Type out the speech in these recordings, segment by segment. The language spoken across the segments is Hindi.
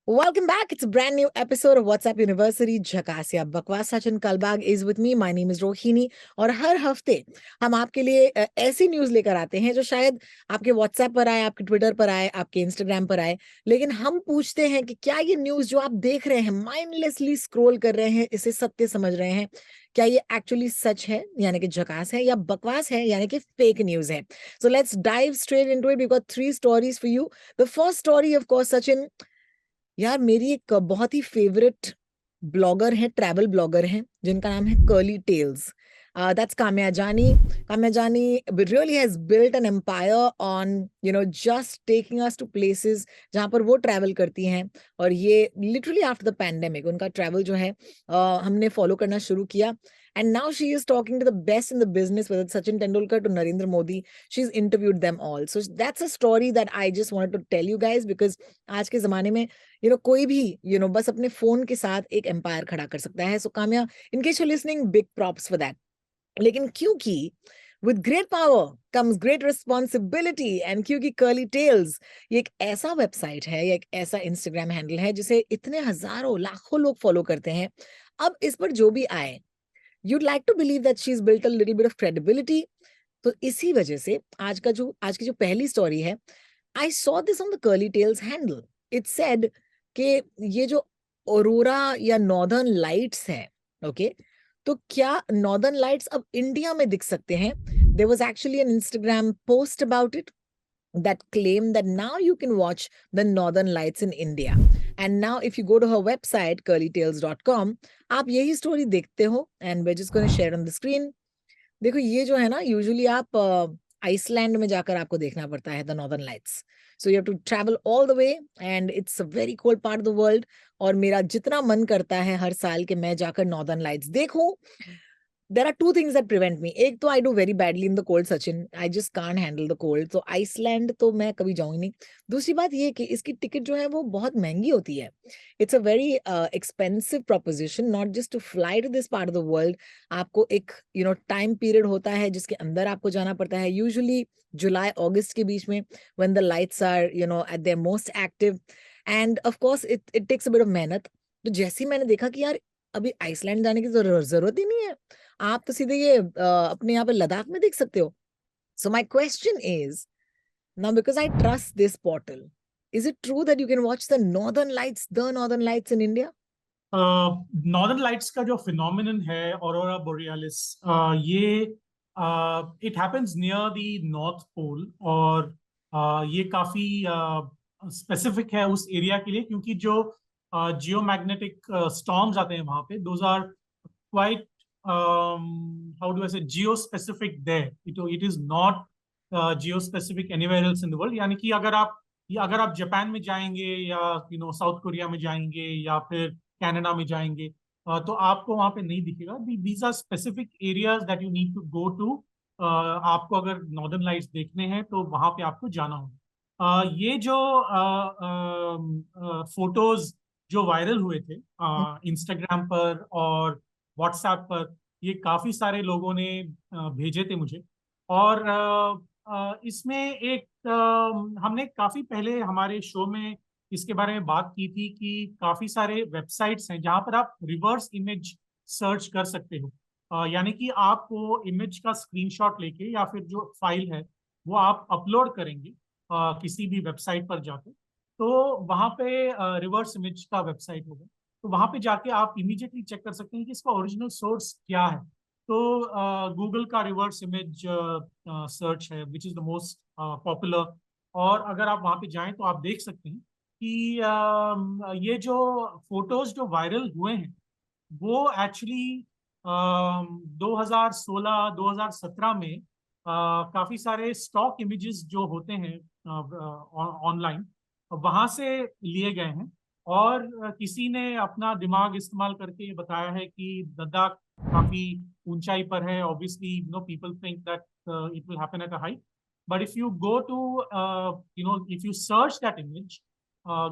Welcome back. It's a brand new episode of WhatsApp University Jhakasya. Bakwas Sachin Kalbag is with me. My name is Rohini. और हर हफ्ते हम आपके लिए ऐसी न्यूज लेकर आते हैं जो शायद आपके WhatsApp पर आए, आपके ट्विटर पर आए, आपके Instagram पर आए, लेकिन हम पूछते हैं कि क्या ये न्यूज जो आप देख रहे हैं, माइंडलेसली स्क्रॉल कर रहे हैं, इसे सत्य समझ रहे हैं, क्या ये एक्चुअली सच है यानी कि झकास है, या बकवास है यानी कि फेक न्यूज है? So let's dive straight into it. We got 3 stories for you. The first story of course Sachin, यार मेरी एक बहुत ही फेवरेट ब्लॉगर है, ट्रैवल ब्लॉगर है, जिनका नाम है Curly Tales. That's Kamya Jani. Kamya Jani really has built an empire on, just taking us to places जहाँ पर वो ट्रैवल करती हैं. और ये लिटरली आफ्टर द पैंडेमिक उनका ट्रैवल जो है हमने फॉलो करना शुरू किया. And now she is talking to the best in the business, whether it's Sachin Tendulkar to Narendra Modi. She's interviewed them all. So that's a story that I just wanted to tell you guys, because आज के ज़माने में कोई भी बस अपने फोन के साथ एक एम्पायर खड़ा कर सकता है. So Kamya, in case you listening, big props for that. लेकिन क्योंकि with great power comes great responsibility, and क्योंकि कर्ली टेल्स ये एक ऐसा वेबसाइट है या एक ऐसा इंस्टाग्राम हैंडल है जिसे इतने हजारों लाखों लोग फॉलो करते हैं, अब इस पर जो भी आए, you'd like to believe that she's built a little bit of credibility. तो इसी वजह से आज की जो पहली स्टोरी है, I saw this on the Curly Tails handle. It said कि ये जो औरोरा या नॉर्दर्न लाइट्स हैं, ओके, तो क्या नॉर्दर्न लाइट्स अब इंडिया में दिख सकते हैं? There was actually an Instagram post about it that claimed that now you can watch the northern lights in India. And now if you go to her website curlytails.com, आप यही स्टोरी देखते हो, and we're just going to share on the screen. देखो, ये जो है ना, यूजुअली आप आइसलैंड में जाकर आपको देखना पड़ता है the northern lights. So you have to travel all the way, and it's a very cold part of the world. और मेरा जितना मन करता है हर साल कि मैं जाकर नॉर्दर्न लाइट्स देखूं, there are two things that prevent me. एक तो I do very badly in the cold, Sachin. I just can't handle the cold. तो आइसलैंड तो मैं कभी जाऊंगी नहीं. दूसरी बात ये कि इसकी टिकट जो है वो बहुत महंगी होती है. It's a very expensive proposition, not just to fly to this part of the world. आपको एक टाइम पीरियड होता है जिसके अंदर आपको जाना पड़ता है. यूजुअली जुलाई अगस्त के बीच में, when the lights are at their most active, and of course it takes a bit of मेहनत. तो जैसे ही मैंने देखा कि यार अभी आइसलैंड जाने की जरूरत ही नहीं है, आप तो सीधे ये अपने यहाँ पे लद्दाख में देख सकते हो. So my question is, now because I trust this portal, is it true that you can watch the northern lights in India? Northern lights का जो फिनोमिनन है ऑरोरा बोरियालिस, ये it happens near the north pole. और ये काफी स्पेसिफिक है उस एरिया के लिए, क्योंकि जो जियोमैग्नेटिक स्टॉर्म्स आते हैं वहां पे, those are quite, how do I say, geo specific there. It is not geo specific anywhere else in the world. यानी कि अगर आप जापान में जाएंगे या साउथ कोरिया में जाएंगे या फिर कनाडा में जाएंगे, तो आपको वहां पे नहीं दिखेगा. These are specific areas that you need to go to. आपको अगर नॉर्दर्न लाइट्स देखने हैं तो वहां पे आपको जाना होगा. ये जो फोटोज जो वायरल हुए थे इंस्टाग्राम पर और व्हाट्सएप पर, ये काफी सारे लोगों ने भेजे थे मुझे. और इसमें एक हमने काफी पहले हमारे शो में इसके बारे में बात की थी कि काफी सारे वेबसाइट्स हैं जहां पर आप रिवर्स इमेज सर्च कर सकते हो. यानी कि आप वो इमेज का स्क्रीनशॉट लेके या फिर जो फाइल है वो आप अपलोड करेंगे किसी भी वेबसाइट पर जाकर, तो वहां पे रिवर्स इमेज का वेबसाइट होगा. तो वहां पे जाके आप इमीडिएटली चेक कर सकते हैं कि इसका ओरिजिनल सोर्स क्या है. तो गूगल का रिवर्स इमेज सर्च है which is the most popular. और अगर आप वहां पे जाएं तो आप देख सकते हैं कि ये जो फोटोज जो वायरल हुए हैं वो एक्चुअली 2016-2017 में काफी सारे स्टॉक इमेजेस जो होते हैं ऑनलाइन, वहां से लिए गए हैं. और किसी ने अपना दिमाग इस्तेमाल करके ये बताया है कि लद्दाख काफी ऊंचाई पर है. Obviously people think that it will happen at a height. But if you go to if you search that image,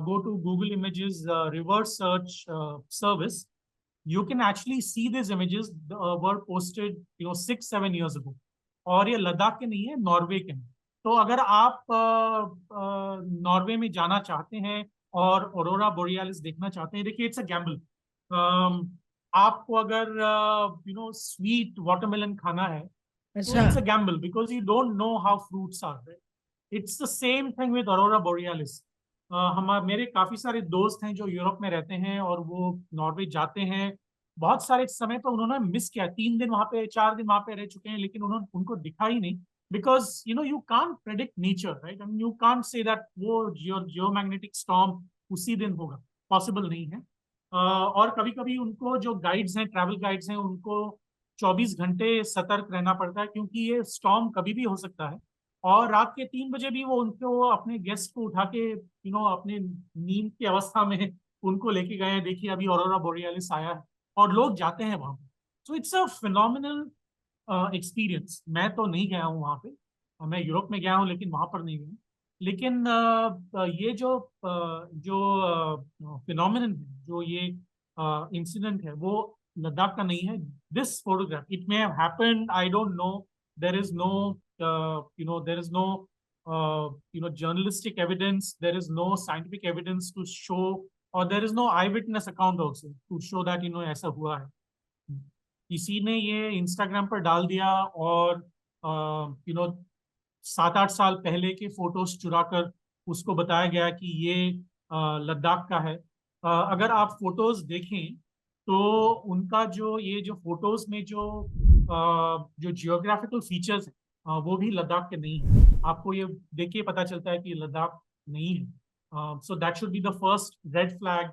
go to Google Images reverse search service, you can actually see these images were posted 6-7 years ago. और ये लद्दाख के नहीं है, नॉर्वे के हैं. तो अगर आप नॉर्वे में जाना चाहते हैं और ऑरोरा बोरियालिस देखना चाहते हैं, देखिए इट्स अ गैम्बल। आपको अगर स्वीट वाटरमेलन खाना है तो अच्छा। It's a gamble because you don't know how fruits are there. It's the same thing with aurora borealis. मेरे काफी सारे दोस्त हैं जो यूरोप में रहते हैं और वो नॉर्वे जाते हैं। बहुत सारे समय तो उन्होंने मिस किया, 3 दिन वहां पे 4 दिन वहां पे रह चुके हैं, लेकिन उन्होंने उनको दिखा ही नहीं। Because you can't predict nature, right? I mean you can't say that वो जियोमैग्नेटिक स्टॉर्म उसी दिन होगा, पॉसिबल नहीं है। और कभी कभी उनको जो गाइड्स हैं, ट्रैवल गाइड्स हैं, उनको 24 घंटे सतर्क रहना पड़ता है, क्योंकि ये स्टॉर्म कभी भी हो सकता है। और रात के 3 बजे भी वो उनको अपने गेस्ट को उठा के अपने नींद की अवस्था में उनको लेके गए हैं, देखिए अभी ऑरोरा बोरियालिस आया है, और लोग जाते हैं वहां पे। So it's a phenomenal experience. मैं तो नहीं गया हूँ वहां पे, मैं यूरोप में गया हूँ लेकिन वहां पर नहीं गया। लेकिन ये जो फिनोमिनन है, जो ये इंसिडेंट है, वो लद्दाख का नहीं है। This photograph, it may have happened, I don't know. There is no there is no journalistic evidence, there is no scientific evidence to show, or there is no eyewitness account also to show that ऐसा हुआ है। किसी ने ये इंस्टाग्राम पर डाल दिया, और 7-8 साल पहले के फोटोज चुराकर उसको बताया गया कि ये लद्दाख का है। अगर आप फोटोज देखें तो उनका जो फोटोज में जो जियोग्राफिकल फीचर्स हैं, वो भी लद्दाख के नहीं है। आपको ये देख के पता चलता है कि ये लद्दाख नहीं है। So that should be the first red flag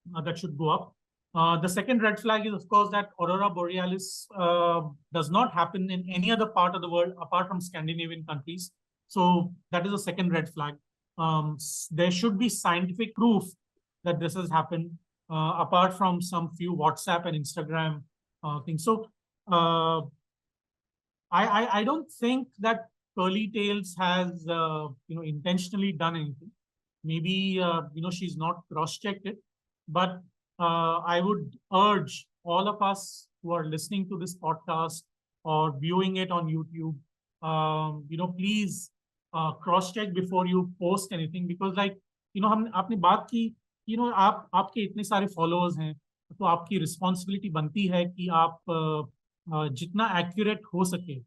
that should go up. The second red flag is, of course, that Aurora Borealis does not happen in any other part of the world apart from Scandinavian countries. So that is the second red flag. There should be scientific proof that this has happened, apart from some few WhatsApp and Instagram things. So I don't think that Curly Tails has intentionally done anything. Maybe she's not cross-checked it, but I would urge all of us who are listening to this podcast or viewing it on YouTube, please cross-check before you post anything, because like हम आपने बात की, आपके इतने सारे फॉलोअर्स हैं, तो आपकी रिस्पॉन्सिबिलिटी बनती है कि आप जितना एक्यूरेट हो सके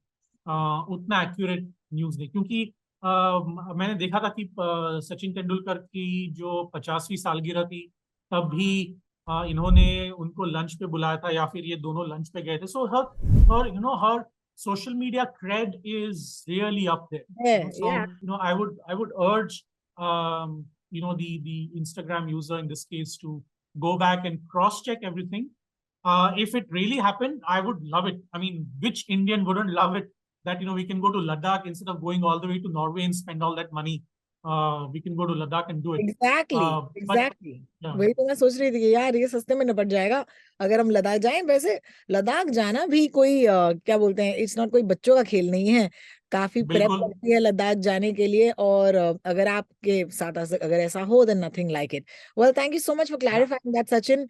उतना एक्यूरेट न्यूज दें। क्योंकि मैंने देखा था कि सचिन तेंदुलकर की जो 50वीं सालगिरह थी, तब भी इन्होंने उनको लंच पे बुलाया था, या फिर ये दोनों लंच पे गए थे। सो हर social media cred is really up there. Yeah, So yeah. I would urge the Instagram user in this case to go back and cross check everything. If it really happened, I would love it. I mean, which Indian wouldn't love it that we can go to Ladakh instead of going all the way to Norway and spend all that money. We can go to Ladakh and do it. Exactly, But exactly. yeah, वही तो मैं सोच रही थी कि यार ये सस्ते में निपट जाएगा अगर हम लद्दाख जाएं। वैसे लद्दाख जाना भी कोई क्या बोलते हैं, इट्स नॉट कोई बच्चों का खेल नहीं है। काफी प्रेप बिल्कुल। लगती है लद्दाख जाने के लिए, और अगर आपके साथ अगर ऐसा हो, then nothing like it. Well, thank you so much for Yeah. Clarifying that Sachin.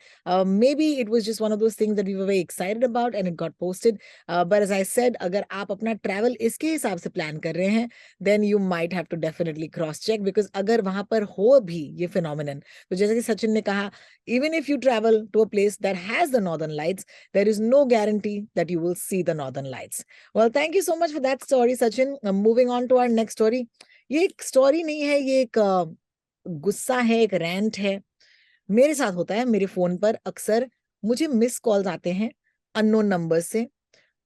Maybe it was just one of those things that we were very excited about and it got posted. But as I said, अगर आप अपना ट्रैवल इसके हिसाब से प्लान कर रहे हैं, then you might have to definitely cross check, because अगर वहां पर हो भी ये फिनोमिनन, तो जैसे कि सचिन ने कहा, even if you travel to a place that has the northern lights, there is no guarantee that you will see the northern lights. Well, thank you so much for that story, Sachin. Moving on to our next story. ये एक स्टोरी नहीं है, ये एक गुस्सा है, एक रैंट है। मेरे साथ होता है, मेरे फोन पर अक्सर मुझे मिस कॉल्स आते हैं अननोन नंबर से।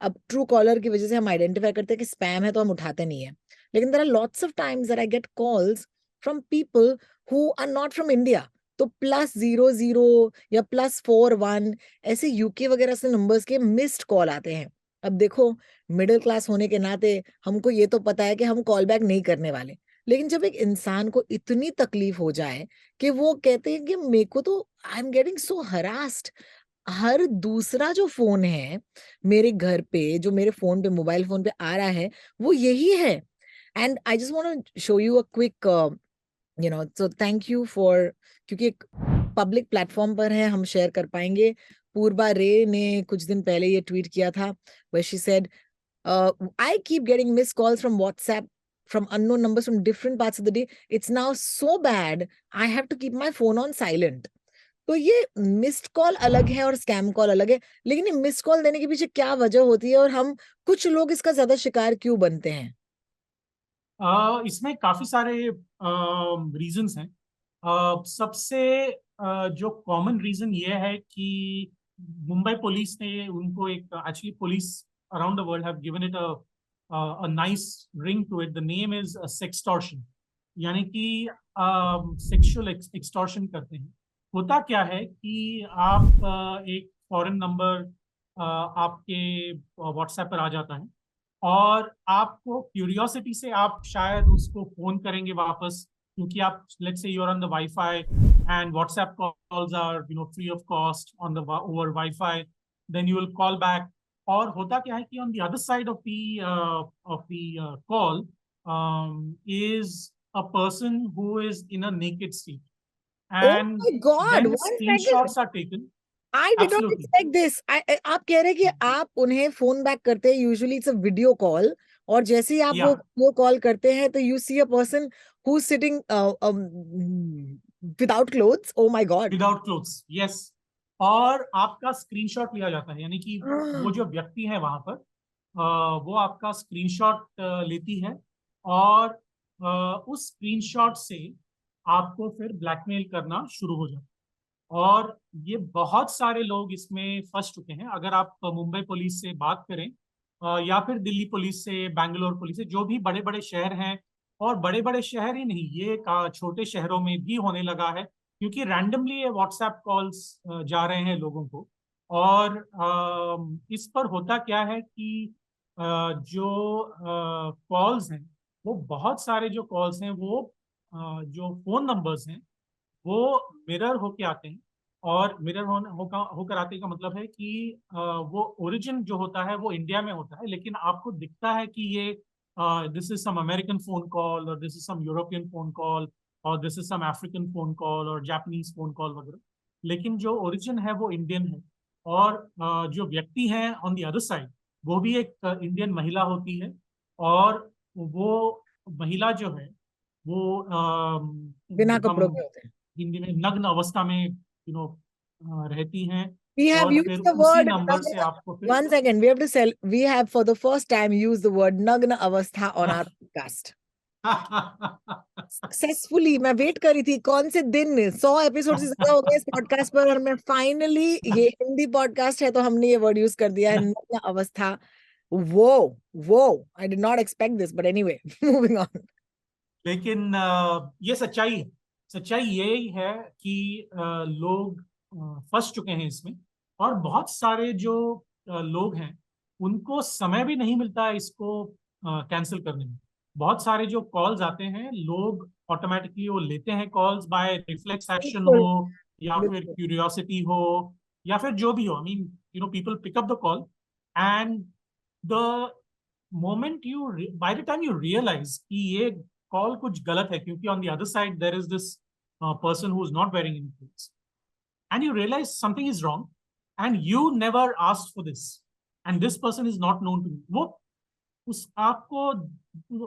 अब ट्रू कॉलर की वजह से हम आइडेंटिफाई करते हैं कि स्पैम है, तो हम उठाते नहीं है। लेकिन there are lots of times that I get calls from people who are not from India. तो +00 या +41 ऐसे यूके वगैरह से नंबर्स के मिस्ड कॉल आते हैं। अब देखो, मिडिल क्लास होने के नाते हमको ये तो पता है कि हम कॉल बैक नहीं करने वाले। लेकिन जब एक इंसान को इतनी तकलीफ हो जाए कि वो कहते हैं कि मेरे को तो I am getting so harassed, हर दूसरा जो फोन है मेरे घर पे, जो मेरे फोन पे, मोबाइल फोन पे आ रहा है, वो यही है। And I just want to show you a quick, so thank you for, क्योंकि एक पब्लिक प्लेटफॉर्म पर है, हम शेयर कर पाएंगे। पूर्वा रे ने कुछ दिन पहले ये ट्वीट किया था, where she said, I keep getting missed calls from WhatsApp from unknown numbers from different parts of the day. It's now so bad, I have to keep my phone on silent. तो ये मिस्ड कॉल अलग है और स्कैम कॉल अलग है, लेकिन ये मिस्ड कॉल देने के पीछे क्या वजह होती है और हम कुछ लोग इसका ज्यादा शिकार क्यों बनते हैं? इसमें काफी सारे रीजंस हैं। सबसे जो कॉमन रीजन ये है कि मुंबई पुलिस ने उनको एक, actually police around the world have given it a nice ring to it. The name is sextortion, यानी कि सेक्सुअल एक्सटॉर्शन करते हैं। होता क्या है कि आप एक फॉरेन नंबर आपके व्हाट्सएप पर आ जाता है और आपको क्यूरियोसिटी से आप शायद उसको फोन करेंगे वापस, क्योंकि आप let's say you are on the wifi and WhatsApp calls are free of cost on the over wifi, then you will call back. और होता क्या है कि on the other side of the call is a person who is in a naked state, Oh and my God, then one second. screenshots are taken. I did not Absolutely. expect this. आप कह रहे हैं कि आप उन्हें फोन बैक करते हैं, usually it's a video call, और जैसे ही आप Yeah, वो कॉल करते हैं तो you see a person who is sitting without clothes. Oh my god. without clothes, yes. और आपका स्क्रीनशॉट लिया जाता है, यानी कि वो जो व्यक्ति है वहां पर वो आपका स्क्रीनशॉट लेती है और उस स्क्रीनशॉट से आपको फिर ब्लैकमेल करना शुरू हो जाता है। और ये बहुत सारे लोग इसमें फंस चुके हैं। अगर आप मुंबई पुलिस से बात करें या फिर दिल्ली पुलिस से, बैंगलोर पुलिस से, जो भी बड़े बड़े शहर हैं, और बड़े बड़े शहर ही नहीं, ये छोटे शहरों में भी होने लगा है, क्योंकि रैंडमली ये व्हाट्सएप कॉल्स जा रहे हैं लोगों को। और इस पर होता क्या है कि जो कॉल्स हैं, वो बहुत सारे जो कॉल्स हैं वो जो फोन नंबर्स हैं वो मिरर होके आते हैं। और मिरर होकर आते का मतलब है कि वो ओरिजिन जो होता है वो इंडिया में होता है, लेकिन आपको दिखता है कि ये this is some American phone call, और this is some European phone call, और this is some African phone call और जापानीज फोन कॉल वगैरह। लेकिन जो ओरिजिन है वो इंडियन है। और जो व्यक्ति है ऑन द अदर साइड वो भी एक इंडियन महिला होती है। और वो महिला जो है वो बिना हम कपड़ों के होते हैं. हिंदी में नग्न अवस्था में रहती हैं। We have और फिर used the उसी word नंबर से nagna. आपको फिर One second, we have to sell. We have for the first time used the word nagna avastha on our podcast. Successfully. मैं वेट कर रही थी कौन से दिन, 100 एपिसोड से ज्यादा हो गए इस पॉडकास्ट पर, और मैं फाइनली, ये हिंदी पॉडकास्ट है तो हमने ये वर्ड यूज कर दिया है, नग्न अवस्था. वो वो I did not expect this, but anyway, moving on. लेकिन ये सच्चाई है। सच्चाई यही है कि लोग फंस चुके हैं इसमें। और बहुत सारे जो लोग हैं उनको समय भी नहीं मिलता है इसको कैंसिल करने में। बहुत सारे जो कॉल्स आते हैं, लोग ऑटोमेटिकली वो लेते हैं कॉल्स, बाय रिफ्लेक्स एक्शन बिल्कुल. हो या फिर बिल्कुल. क्यूरियोसिटी हो या फिर जो भी हो। I mean people pick up the call, and the moment you, by the time you realise कि ये कॉल कुछ गलत है, क्योंकि on the other side there is this person who is not wearing any clothes, and you realize something is wrong, and you never asked for this, and this person is not known to you। वो उस आपको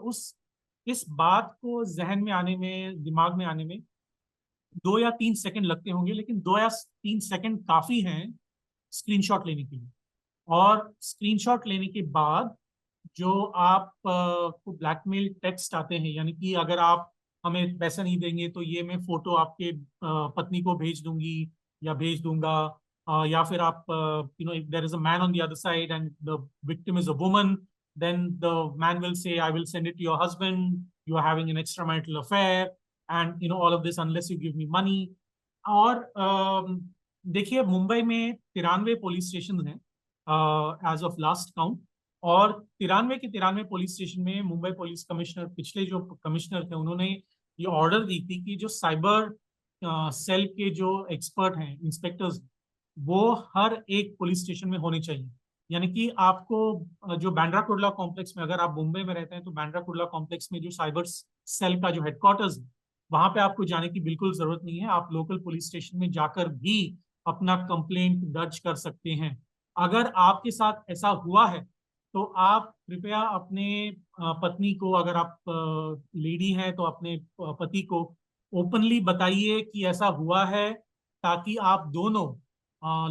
उस इस बात को जहन में आने में, दिमाग में आने में 2 या 3 सेकंड लगते होंगे, लेकिन 2 या 3 सेकंड काफी हैं स्क्रीनशॉट लेने के लिए। और स्क्रीनशॉट लेने के बाद जो आप को ब्लैकमेल टेक्स्ट आते हैं, यानी कि अगर आप हमें पैसा नहीं देंगे तो ये मैं फोटो आपके पत्नी को भेज दूंगी या भेज दूंगा, या फिर आप if there is a man on the other side and the victim is a woman, then the man will say I will send it to your husband, you are having an extramarital affair, and all of this unless you give me money. और देखिए, मुंबई में 93 पुलिस स्टेशन हैं एज ऑफ लास्ट काउंट। और 93 के 93 पुलिस स्टेशन में मुंबई पुलिस कमिश्नर, पिछले जो कमिश्नर थे, उन्होंने ये ऑर्डर दी थी कि जो साइबर सेल के जो एक्सपर्ट हैं, इंस्पेक्टर्स, वो हर एक पुलिस स्टेशन में होने चाहिए। यानी कि आपको जो बांद्रा कुर्ला कॉम्प्लेक्स में, अगर आप मुंबई में रहते हैं तो बांद्रा कुर्ला कॉम्प्लेक्स में जो साइबर सेल का जो हेडक्वार्टर्स है, वहां पे आपको जाने की बिल्कुल जरूरत नहीं है। आप लोकल पुलिस स्टेशन में जाकर भी अपना कंप्लेंट दर्ज कर सकते हैं। अगर आपके साथ ऐसा हुआ है तो आप कृपया अपने पत्नी को, अगर आप लेडी हैं तो अपने पति को ओपनली बताइए कि ऐसा हुआ है, ताकि आप दोनों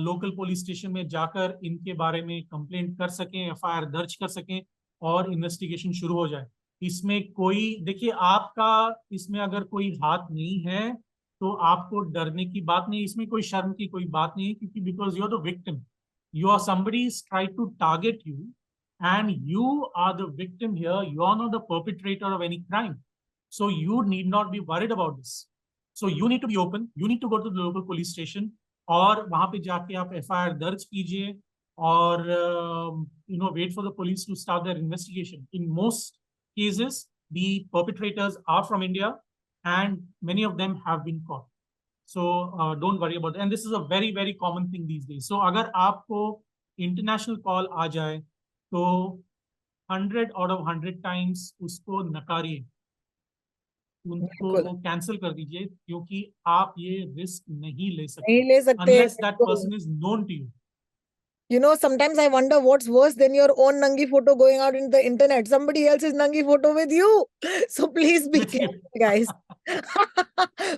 लोकल पुलिस स्टेशन में जाकर इनके बारे में कंप्लेंट कर सकें, एफआईआर दर्ज कर सकें और इन्वेस्टिगेशन शुरू हो जाए। इसमें कोई, देखिए, आपका इसमें अगर कोई हाथ नहीं है तो आपको डरने की बात नहीं, इसमें कोई शर्म की कोई बात नहीं है, क्योंकि because you are the victim, you are somebody is trying to target you, and you are the victim here. You are not the perpetrator of any crime, so you need not be worried about this. So you need to be open, you need to go to the local police station, और वहां पे जाके आप एफआईआर दर्ज कीजिए और wait for the police to start their investigation. In most cases the perpetrators are from India, and many of them have been caught. So don't worry about it. And this is a very very common thing these days. So अगर आपको इंटरनेशनल कॉल आ जाए तो 100 out of 100 टाइम्स उसको नकारिए, बिल्कुल उनको कैंसिल कर दीजिए, क्योंकि आप ये रिस्क नहीं ले नहीं सकते ले सकते, अनलेस दैट बिल्कुल। Person is known to you. You know, sometimes I wonder what's worse than your own Nangi photo going out in the internet. Somebody else's Nangi photo with you. So please be with you. careful, guys.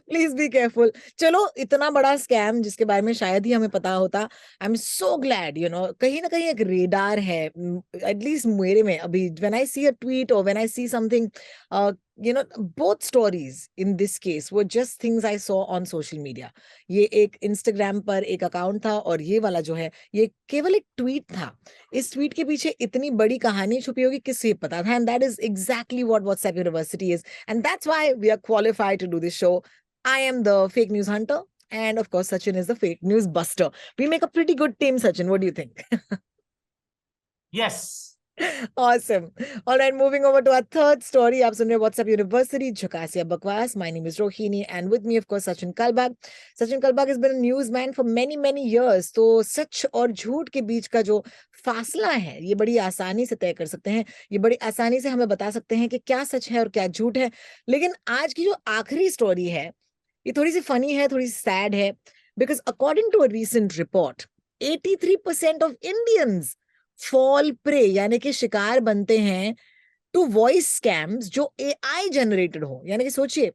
Please be careful. चलो, इतना बड़ा स्कैम जिसके बारे में शायद ही हमें पता होता। आई एम सो ग्लैड, कहीं ना कहीं एक रेडार है, एटलीस्ट मेरे में अभी। When I see a tweet और when I see something, both stories in this case were just things I saw on social media. ये एक इंस्टाग्राम पर एक अकाउंट था, और ये वाला जो है ये केवल एक ट्वीट था। इस ट्वीट के पीछे इतनी बड़ी कहानी छुपी होगी, किसे पता था। And that is exactly what WhatsApp university is, and that's why we are qualified to do this show. I am the fake news hunter, and of course Sachin is the fake news buster. We make a pretty good team, Sachin. What do you think? Yes. Awesome. All right, moving over to our third story. आप सुन रहे हैं WhatsApp University, झकास या बकवास. My name is Rohini, and with me, of course, Sachin Kalbag. Sachin Kalbag has been a newsman for many, many years. तो सच और झूठ के बीच का जो फासला है, ये बड़ी आसानी से तय कर सकते हैं। ये बड़ी आसानी से हमें बता सकते हैं कि क्या सच है और क्या झूठ है। लेकिन आज की जो आखिरी स्टोरी है, ये थोड़ी सी फनी है, थोड़ी सी सैड है, because according to a recent report, 83% of Indians fall prey, यानी कि शिकार बनते हैं टू वॉइस स्कैम्स जो एआई जनरेटेड हो। यानी कि सोचिए,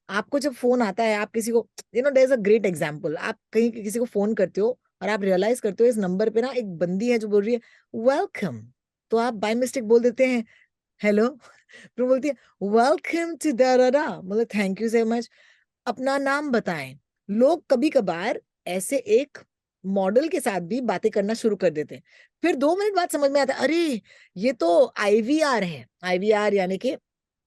आपको जब फोन आता है, आप किसी को, there is a great example, आप कहीं किसी को फोन करते हो और आप रियलाइज करते हो इस नंबर पे ना एक बंदी है जो बोल रही है वेलकम, तो आप बाय मिस्टेक बोल देते हैं हेलो, फिर बोलती है वेलकम टू दादा, मतलब थैंक यू सो मच, अपना नाम बताएं। लोग कभी कभार ऐसे एक मॉडल के साथ भी बातें करना शुरू कर देते हैं। फिर 2 मिनट बाद समझ में आता है, अरे ये तो आईवीआर है। आईवीआर यानी कि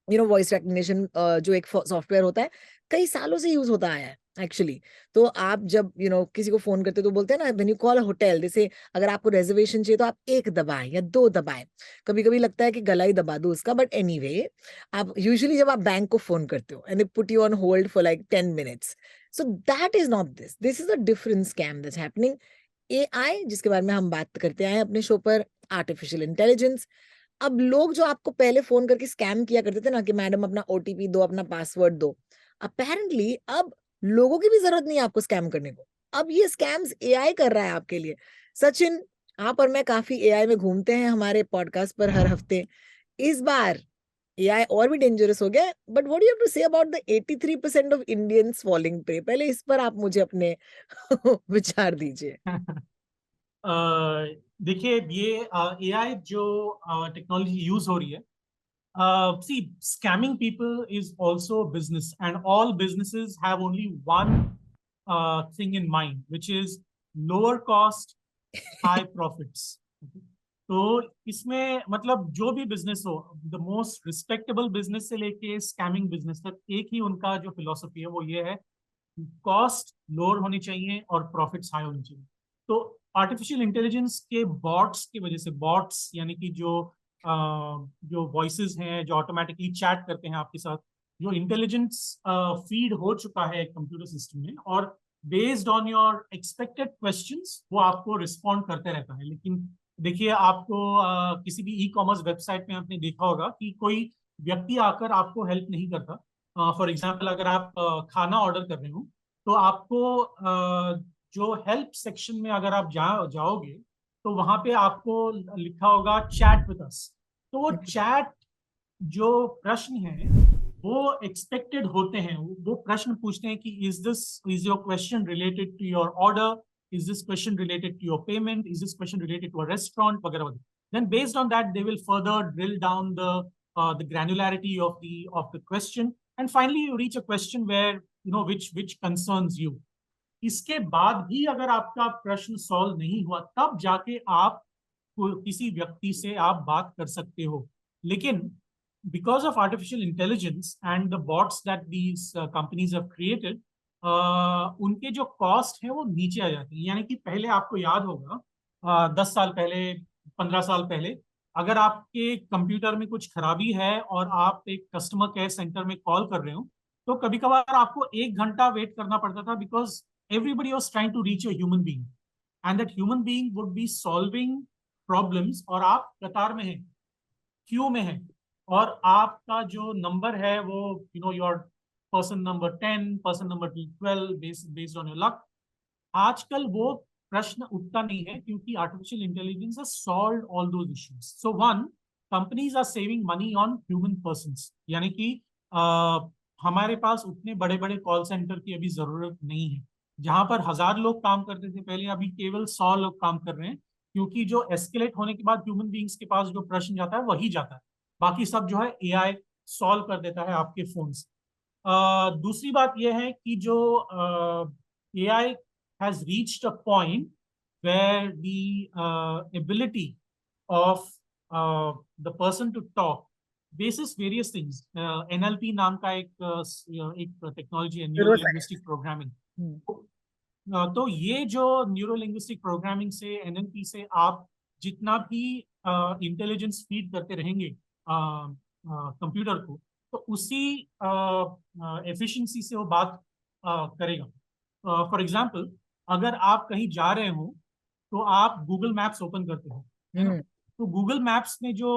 वॉइस रिकग्निशन, जो एक सॉफ्टवेयर होता है, कई सालों से यूज होता आया है एक्चुअली। तो आप जब किसी को फोन करते हो तो बोलते हैं ना, when you call a hotel, जैसे अगर आपको रिजर्वेशन चाहिए तो आप 1 दबाएं या 2 दबाएं। कभी कभी लगता है कि गला ही दबा दो उसका, बट एनीवे, आप यूजुअली जब आप बैंक को फोन करते हो and they put you on hold for like 10 minutes, so that is not this is a different scam that's happening. AI, जिसके बारे में हम बात करते आए अपने शो पर, आर्टिफिशियल इंटेलिजेंस। अब लोग जो आपको पहले फोन करके स्कैम किया करते थे ना कि मैडम अपना ओटीपी दो, अपना पासवर्ड दो, अपेरेंटली अब लोगों की भी जरूरत नहीं है आपको स्कैम करने को। अब ये स्कैम्स एआई कर रहा है आपके लिए। सचिन, आप और मैं काफी एआई में घूमते हैं हमारे पॉडकास्ट पर हर हफ्ते। इस बार एआई और भी डेंजरस हो गया, but what do you have to say about the 83% of Indians falling prey? पहले इस पर आप मुझे अपने विचार दीजिए। देखिए, ये एआई जो टेक्नोलॉजी यूज हो रही है, see, scamming people is also business, and all businesses have only one thing in mind, which is lower cost, high profits. Okay? तो इसमें मतलब जो भी बिजनेस हो, द मोस्ट रिस्पेक्टेबल बिजनेस से लेके स्कैमिंग बिजनेस तक, एक ही उनका जो फिलोसफी है वो ये है, कॉस्ट लोअर होनी चाहिए और प्रॉफिट्स हाई होनी चाहिए। तो आर्टिफिशियल इंटेलिजेंस के बॉट्स की वजह से, बॉट्स यानी कि जो वॉइसेस हैं जो ऑटोमेटिकली चैट करते हैं आपके साथ, जो इंटेलिजेंस फीड हो चुका है कंप्यूटर सिस्टम में, और based on your expected questions वो आपको रिस्पॉन्ड करते रहता है। लेकिन देखिए, आपको किसी भी ई कॉमर्स वेबसाइट में आपने देखा होगा कि कोई व्यक्ति आकर आपको हेल्प नहीं करता। फॉर एग्जाम्पल, अगर आप खाना ऑर्डर कर रहे हो, तो आपको जो हेल्प सेक्शन में अगर आप जाओगे, तो वहां पे आपको लिखा होगा चैट विद अस। तो वो चैट जो प्रश्न है वो एक्सपेक्टेड होते हैं। वो प्रश्न पूछते हैं कि is your question related to your order, is this question related to your payment, is this question related to a restaurant वगैरह वगैरह। Then based on that they will further drill down the granularity of the question, and finally you reach a question where you know which concerns you. इसके बाद भी अगर आपका प्रश्न सॉल्व नहीं हुआ तब जाके आप किसी व्यक्ति से आप बात कर सकते हो। लेकिन because of artificial intelligence and the bots that these companies have created, उनके जो कॉस्ट है वो नीचे आ जाती है। यानी कि पहले आपको याद होगा 10 साल पहले, 15 साल पहले, अगर आपके कंप्यूटर में कुछ खराबी है और आप एक कस्टमर केयर सेंटर में कॉल कर रहे हो, तो कभी कभार आपको 1 घंटा वेट करना पड़ता था, because everybody was trying to reach a human being, and that human being would be solving problems, और आप कतार में हैं, क्यू में हैं, और आपका जो नंबर है वो your person number 10, person number 12, based on your luck. आजकल वो प्रश्न उठता नहीं है क्योंकि artificial intelligence has solved all those issues. So one, companies are saving money on human persons, यानी कि हमारे पास उतने बड़े बड़े कॉल सेंटर की अभी जरूरत नहीं है। जहां पर 1000 लोग काम करते थे पहले, अभी केवल 100 लोग काम कर रहे हैं, क्योंकि जो एस्केलेट होने के बाद ह्यूमन बींग्स के पास जो प्रश्न जाता है वही जाता है, बाकी सब जो है एआई सॉल्व कर देता है आपके फोन से। दूसरी बात यह है कि जो AI has reached a point where the ability of the person to talk basis various things, NLP नाम का एक टेक्नोलॉजी है, न्यूरो लिंग्विस्टिक प्रोग्रामिंग। तो ये जो न्यूरो लिंग्विस्टिक प्रोग्रामिंग से, एनएलपी से आप जितना भी इंटेलिजेंस फीड करते रहेंगे कंप्यूटर को, तो उसी एफिशिएंसी से वो बात करेगा। फॉर एग्जाम्पल, अगर आप कहीं जा रहे हो तो आप गूगल मैप्स ओपन करते हो, है ना? तो गूगल मैप्स में जो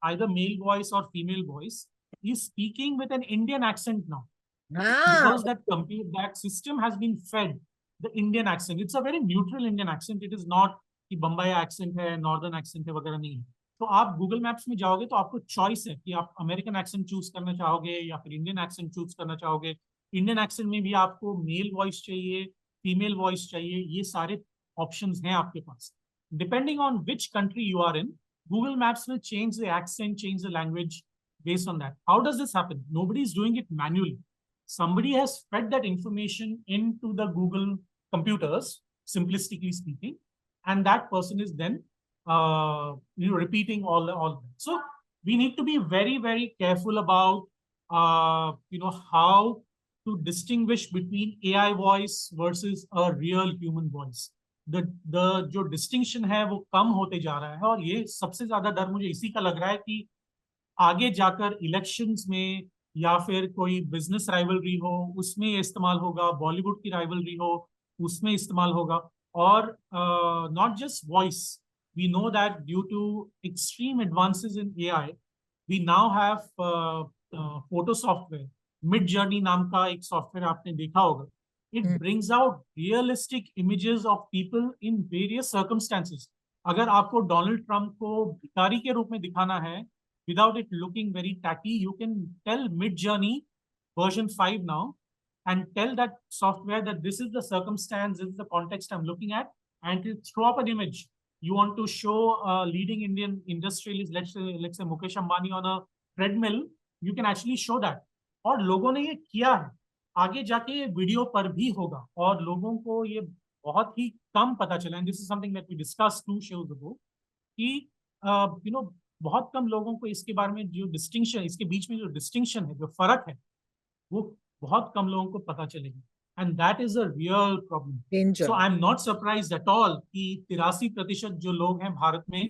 आइदर मेल वॉइस और female voice is speaking with an Indian accent now, because that system has been fed the Indian accent. It's a very neutral Indian accent. It is not कि बम्बई एक्सेंट है, नॉर्दर्न एक्सेंट है वगैरह, नहीं है। तो आप गूगल मैप्स में जाओगे तो आपको चॉइस है कि आप अमेरिकन एक्सेंट चूज करना चाहोगे या फिर इंडियन एक्सेंट चूज करना चाहोगे। इंडियन एक्सेंट में भी आपको मेल वॉइस चाहिए, फीमेल वॉइस चाहिए, ये सारे ऑप्शंस हैं आपके पास। Depending on which country you are in, Google Maps will change the accent, change the language based on that. How does this happen? Nobody is doing it manually. Somebody has fed that information into the Google computers, simplistically speaking, and that person is then repeating all that. So we need to be very, very careful about how to distinguish between AI voice versus a real human voice. The जो distinction है वो कम होते जा रहा है, और ये सबसे ज्यादा डर मुझे इसी का लग रहा है कि आगे जाकर इलेक्शंस में या फिर कोई बिजनेस राइवलरी हो उसमें इस्तेमाल होगा, बॉलीवुड की राइवलरी हो उसमें इस्तेमाल होगा। और not just voice, we know that due to extreme advances in AI, we now have photo software, Midjourney नाम का एक सॉफ्टवेयर आपने देखा होगा। It brings out realistic images of people in various circumstances. अगर आपको डोनाल्ड ट्रंप को भिखारी के रूप में दिखाना है without it looking very tacky, you can tell Midjourney version 5 now and tell that software that this is the circumstance, this is the context I'm looking at, and to throw up an image. You want to show a leading Indian industrialist, let's say Mukesh Ambani on a treadmill, you can actually show that. और लोगों ने ये किया है, आगे जाके ये वीडियो पर भी होगा, और लोगों को ये बहुत ही कम पता चला, and this is something that we discussed 2 shows ago, कि बहुत कम लोगों को इसके बारे में जो डिस्टिंक्शन, इसके बीच में जो डिस्टिंक्शन है, जो फर्क है, वो बहुत कम लोगों को पता चलेगी, and that is a real problem. So I am not surprised at all कि 83% जो लोग हैं भारत में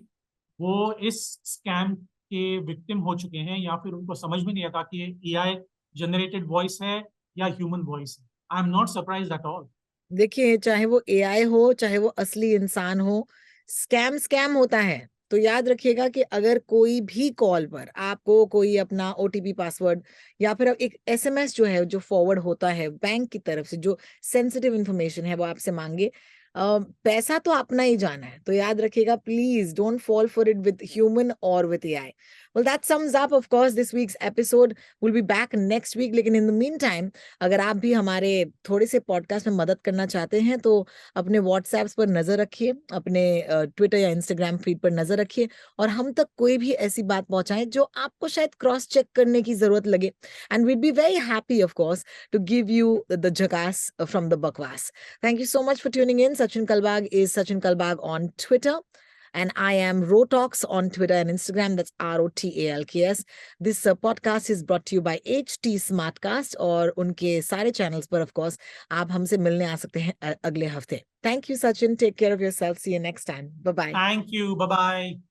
वो इस स्कैम के विक्टिम हो चुके हैं, या फिर उनको समझ में नहीं आता कि ये एआई जनरेटेड वॉइस है या ह्यूमन वॉइस है। I am not surprised at all. देखिए, चाहे वो एआई हो, चाहे वो असली इंसान हो, स्कैम होता है। तो याद रखिएगा कि अगर कोई भी कॉल पर आपको कोई अपना ओटीपी पासवर्ड या फिर एक एसएमएस जो है जो फॉरवर्ड होता है बैंक की तरफ से, जो सेंसिटिव इंफॉर्मेशन है वो आपसे मांगे, पैसा तो अपना ही जाना है, तो याद रखिएगा, please don't fall for it with human और with AI. Well, that sums up, of course, this week's episode. We'll be back next week. लेकिन in the meantime, अगर आप भी हमारे थोड़े से पॉडकास्ट में मदद करना चाहते हैं तो अपने व्हाट्सएप्स पर नजर रखिए, अपने ट्विटर या इंस्टाग्राम फीड पर नजर रखिए, और हम तक कोई भी ऐसी बात पहुंचाएं जो आपको शायद क्रॉस चेक करने की जरूरत लगे. And we'd be very happy, of course, to give you the jhakas from the bakwas. Thank you so much for tuning in. Sachin Kalbag is Sachin Kalbag on Twitter. And I am Rotalks on Twitter and Instagram. That's ROTALKS. This podcast is brought to you by HT Smartcast. और उनके सारे channels पर, of course, आप हमसे मिलने आ सकते हैं अगले हफ्ते. Thank you, Sachin. Take care of yourself. See you next time. Bye-bye. Thank you. Bye bye.